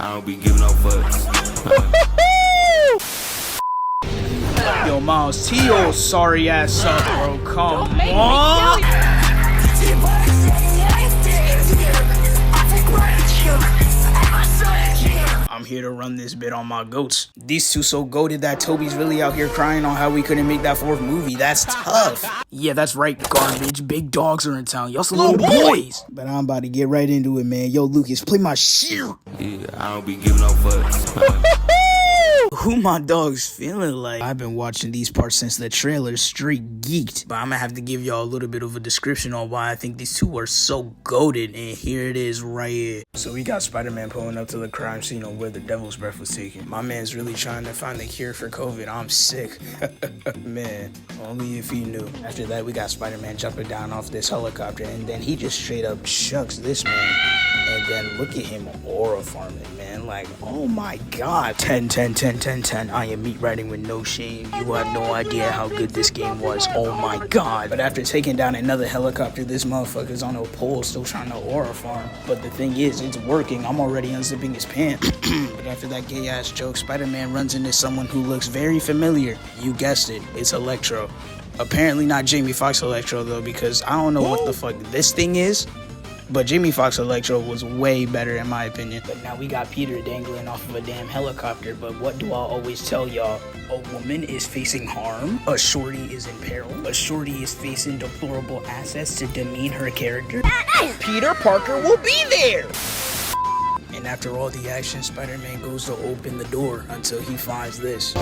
I don't be giving no fucks. Yo, Miles, tee your sorry ass up, bro. Come on. I'm here to run this bit on my goats. These two so goated that Toby's really out here crying on how we couldn't make that fourth movie. That's tough. Yeah, that's right, garbage. Big dogs are in town. Y'all some little boys. But I'm about to get right into it, man. Yo, Lucas, play my shit. Yeah, I don't be giving no fucks. Who my dog's feeling like? I've been watching these parts since the trailer, straight geeked. But I'm gonna have to give y'all a little bit of a description on why I think these two are so goated. And here it is right here. So we got Spider-Man pulling up to the crime scene on where the devil's breath was taken. My man's really trying to find the cure for COVID. I'm sick. Man, only if he knew. After that, we got Spider-Man jumping down off this helicopter. And then he just straight up chucks this man. And then look at him aura farming, man. Like, oh my god. 10, 10, 10, 10, 10. I am meat riding with no shame. You have no idea how good this game was. Oh my god. But after taking down another helicopter, this motherfucker's on a pole still trying to aura farm. But the thing is, it's working. I'm already unzipping his pants. But after that gay ass joke, Spider-Man runs into someone who looks very familiar. You guessed it. It's Electro. Apparently not Jamie Foxx Electro though, because I don't know what the fuck this thing is. But Jamie Foxx Electro was way better in my opinion. But now we got Peter dangling off of a damn helicopter. But what do I always tell y'all? A woman is facing harm. A shorty is in peril. A shorty is facing deplorable assets to demean her character. Peter Parker will be there! And after all the action, Spider-Man goes to open the door until he finds this.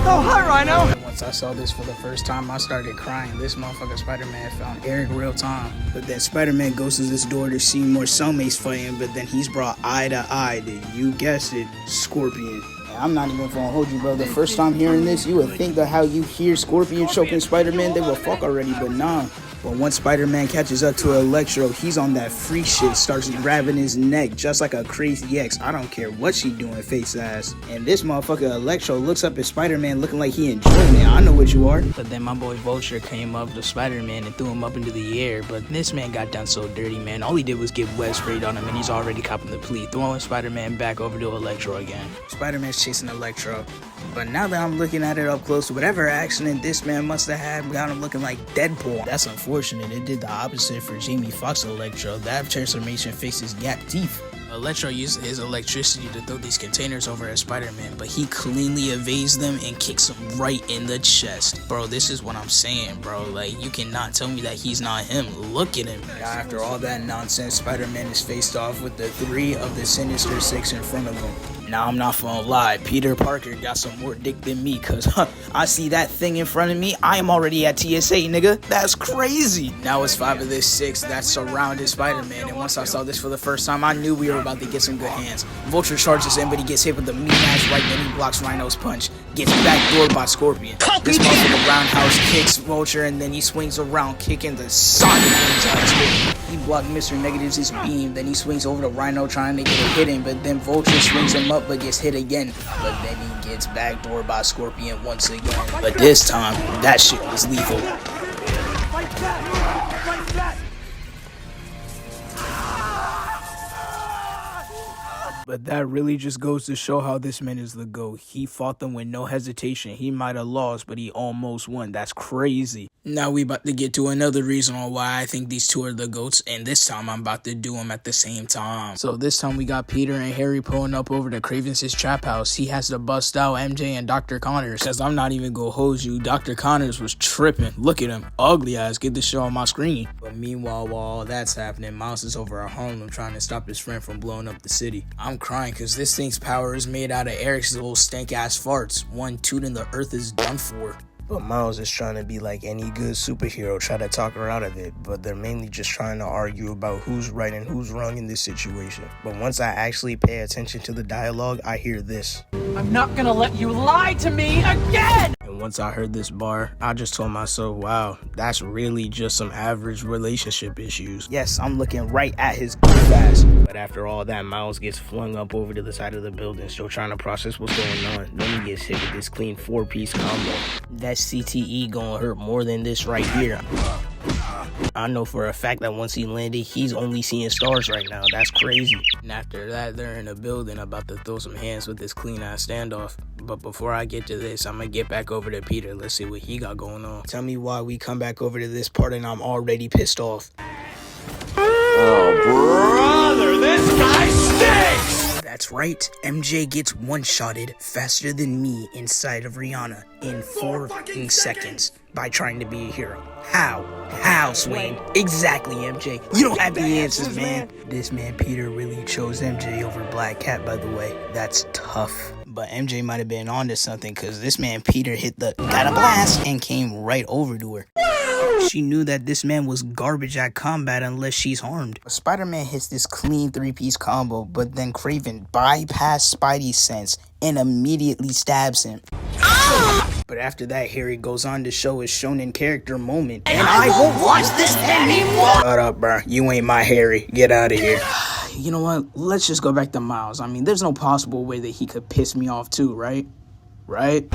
Oh, hi, Rhino! And once I saw this for the first time, I started crying. This motherfucker Spider-Man found Eric real time. But then Spider-Man goes to this door to see more cellmates fighting, but then he's brought eye to eye to, you guessed it, Scorpion. And I'm not even gonna hold you, bro. The first time hearing this, you would think that how you hear Scorpion choking Spider-Man, they will fuck already, but nah. But once Spider-Man catches up to Electro, he's on that freak shit, starts grabbing his neck just like a crazy ex. I don't care what she doing, face ass. And this motherfucker Electro looks up at Spider-Man looking like he enjoying it. I know what you are. But then my boy Vulture came up to Spider-Man and threw him up into the air. But this man got done so dirty, man. All he did was get web sprayed on him and he's already copping the plea, throwing Spider-Man back over to Electro again. Spider-Man's chasing Electro. But now that I'm looking at it up close, whatever accident this man must have had got him looking like Deadpool. That's unfortunate. It did the opposite for Jamie Foxx Electro. That transformation fixes gap teeth. Electro used his electricity to throw these containers over at Spider-Man, but he cleanly evades them and kicks him right in the chest. Bro, this is what I'm saying, bro. Like, you cannot tell me that he's not him. Look at him. Now, after all that nonsense, Spider-Man is faced off with the 3 of the Sinister Six in front of him. Now, I'm not gonna lie, Peter Parker got some more dick than me, cause I see that thing in front of me, I am already at TSA, nigga. That's crazy. Now it's 5 of the 6 that surrounded Spider-Man, and once I saw this for the first time, I knew we were about to get some good hands. Vulture charges in, but he gets hit with the mean ass right, then he blocks Rhino's punch. Gets backdoored by Scorpion. This motherfucker roundhouse kicks Vulture, and then he swings around, kicking the sonic wings out of it. He blocked Mr. Negative's beam, then he swings over to Rhino trying to get a hit in, but then Vulture swings him up but gets hit again. But then he gets backdoored by Scorpion once again. But this time, that shit was lethal. Fight back! Fight back! But that really just goes to show how this man is the GOAT. He fought them with no hesitation. He might have lost, but he almost won. That's crazy. Now we about to get to another reason on why I think these two are the GOATs, and this time I'm about to do them at the same time. So this time we got Peter and Harry pulling up over to Craven's trap house. He has to bust out MJ and Dr. Connors, because I'm not even gonna hold you. Dr. Connors was tripping. Look at him. Ugly ass. Get this show on my screen. But meanwhile, while all that's happening, Miles is over at Harlem trying to stop his friend from blowing up the city. I'm crying because this thing's power is made out of Eric's little stank ass farts. One toot and the earth is done for. But Miles is trying to be like any good superhero, try to talk her out of it, but they're mainly just trying to argue about who's right and who's wrong in this situation. But once I actually pay attention to the dialogue, I hear this. I'm not gonna let you lie to me again! And once I heard this bar, I just told myself, wow, that's really just some average relationship issues. Yes, I'm looking right at his goof ass. But after all that, Miles gets flung up over to the side of the building, still trying to process what's going on. Then he gets hit with this clean 4-piece combo. That CTE gonna hurt more than this right here. I know for a fact that once he landed, he's only seeing stars right now. That's crazy. And after that, they're in a building about to throw some hands with this clean-ass standoff. But before I get to this, I'm gonna get back over to Peter. Let's see what he got going on. Tell me why we come back over to this part and I'm already pissed off. Oh, brother, this guy stinks! That's right, MJ gets one-shotted faster than me inside of Rihanna in 4 fucking seconds by trying to be a hero. How? How, Swain? Exactly, MJ. You don't have the answers, man. This man Peter really chose MJ over Black Cat, by the way. That's tough. But MJ might have been onto something, because this man Peter hit the got a blast and came right over to her. She knew that this man was garbage at combat unless she's harmed. Spider-Man hits this clean 3-piece combo, but then Kraven bypassed Spidey's sense and immediately stabs him. But after that, Harry goes on to show his shonen character moment. And I won't watch this anymore! Shut up, bro. You ain't my Harry. Get out of here. You know what? Let's just go back to Miles. I mean, there's no possible way that he could piss me off too, right? Right?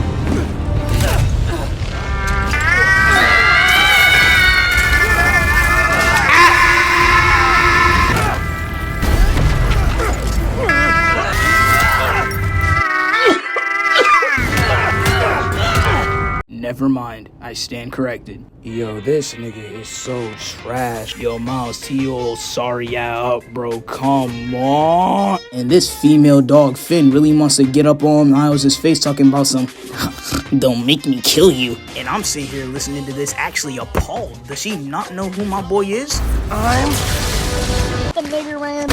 Never mind, I stand corrected. Yo, this nigga is so trash. Yo, Miles, T.O. sorry out, bro. Come on. And this female dog, Finn, really wants to get up on Miles' face talking about some don't make me kill you. And I'm sitting here listening to this actually appalled. Does she not know who my boy is? I'm the nigger man.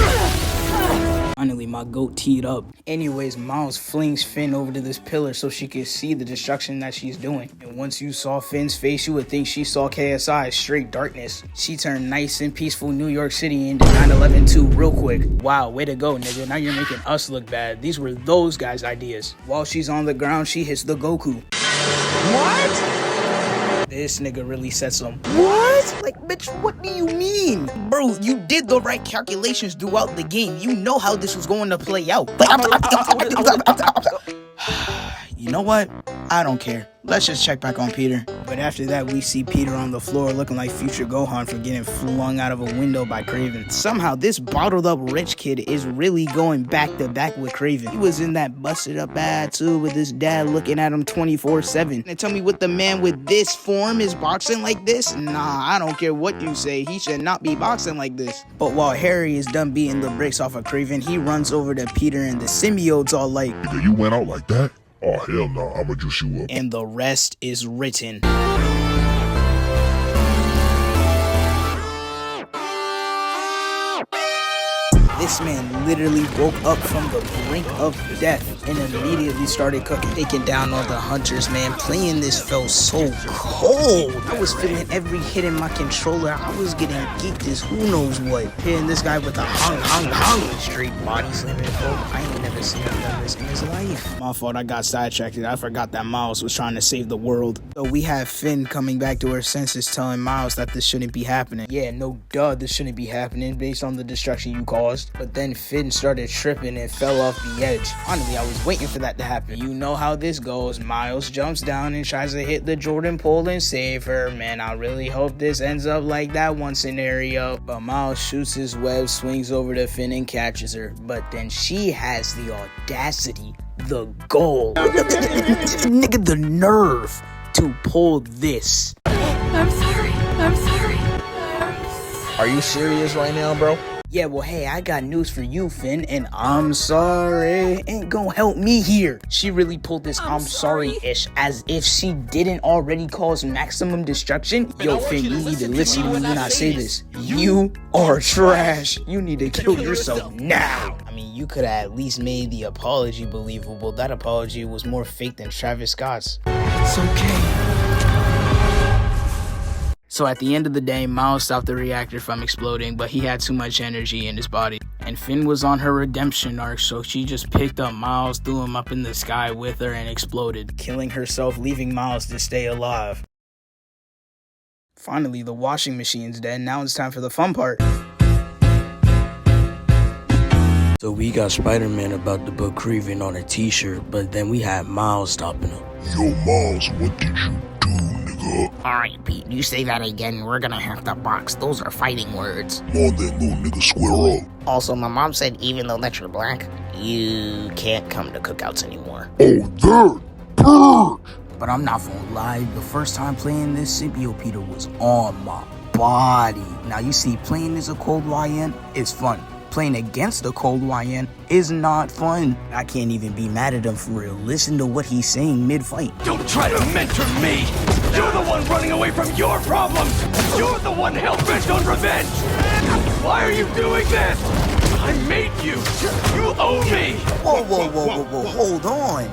Finally, my goat teed up. Anyways, Miles flings Finn over to this pillar so she can see the destruction that she's doing. And once you saw Finn's face, you would think she saw KSI, straight darkness. She turned nice and peaceful New York City into 9/11 too real quick. Wow, way to go, nigga. Now you're making us look bad. These were those guys' ideas. While she's on the ground, she hits the Goku. What? This nigga really said some what? Like, bitch, what do you mean? Bro, you did the right calculations throughout the game. You know how this was going to play out. You know what? I don't care. Let's just check back on Peter. But after that, we see Peter on the floor looking like future Gohan for getting flung out of a window by Kraven. Somehow, this bottled up rich kid is really going back to back with Kraven. He was in that busted up ad too with his dad looking at him 24/7. And tell me what the man with this form is boxing like this? Nah, I don't care what you say. He should not be boxing like this. But while Harry is done beating the bricks off of Kraven, he runs over to Peter and the symbiote's all like, "Nigga, you went out like that? Oh, hell no, I'ma juice you up." And the rest is written. This man literally woke up from the brink of death and immediately started cooking. Taking down all the hunters, man. Playing this felt so cold. I was feeling every hit in my controller. I was getting geeked as who knows what. Hitting this guy with a hung. Straight body slamming, folk. I ain't never seen him done this in his life. My fault, I got sidetracked. I forgot that Miles was trying to save the world. So we have Finn coming back to her senses, telling Miles that this shouldn't be happening. Yeah, no duh, this shouldn't be happening based on the destruction you caused. But then Finn started tripping and fell off the edge. Honestly, I was waiting for that to happen. You know how this goes. Miles jumps down and tries to hit the Jordan pole and save her. Man, I really hope this ends up like that one scenario. But Miles shoots his web, swings over to Finn and catches her. But then she has the audacity, the goal, nigga, the nerve to pull this. I'm sorry. Are you serious right now, bro? Yeah, well, hey, I got news for you, Finn, and I'm sorry ain't gonna help me here. She really pulled this I'm sorry-ish as if she didn't already cause maximum destruction. Yo, Finn, you need to listen to me when I say this. You are trash. You need to kill yourself now. I mean, you could have at least made the apology believable. That apology was more fake than Travis Scott's. It's okay. So at the end of the day, Miles stopped the reactor from exploding, but he had too much energy in his body. And Finn was on her redemption arc, so she just picked up Miles, threw him up in the sky with her, and exploded, killing herself, leaving Miles to stay alive. Finally, the washing machine's dead. Now it's time for the fun part. So we got Spider-Man about to put Kraven on a t-shirt, but then we had Miles stopping him. Yo, Miles, what did you do, nigga? Alright, Pete, you say that again, we're gonna have to box. Those are fighting words. Come on then, little nigga, square up. Also, my mom said even though that you're black, you can't come to cookouts anymore. Oh, that purge! But I'm not gonna lie, the first time playing this, Scipio Peter was on my body. Now you see, playing as a cold YN is fun. Playing against a cold YN is not fun. I can't even be mad at him for real. Listen to what he's saying mid-fight. Don't try to mentor me! You're the one running away from your problems! You're the one hell-bent on revenge! Why are you doing this? I made you! You owe me! Whoa, hold on.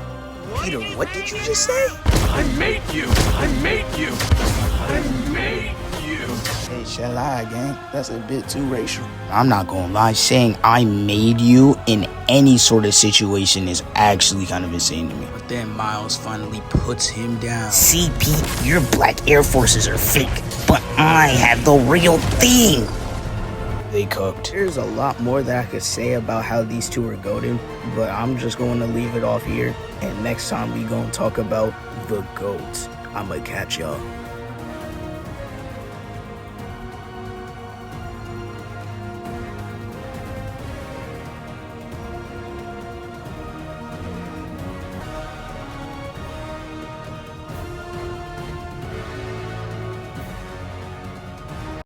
Peter, what did you just say? I made you! I made you! I made you! Hey, shall I, gang? That's a bit too racial. I'm not gonna lie, saying I made you in any sort of situation is actually kind of insane to me. But then Miles finally puts him down. See, Pete, your black Air Forces are fake, but I have the real thing! They cooked. There's a lot more that I could say about how these two are goated, but I'm just going to leave it off here. And next time we gonna talk about the GOATs. I'ma catch y'all.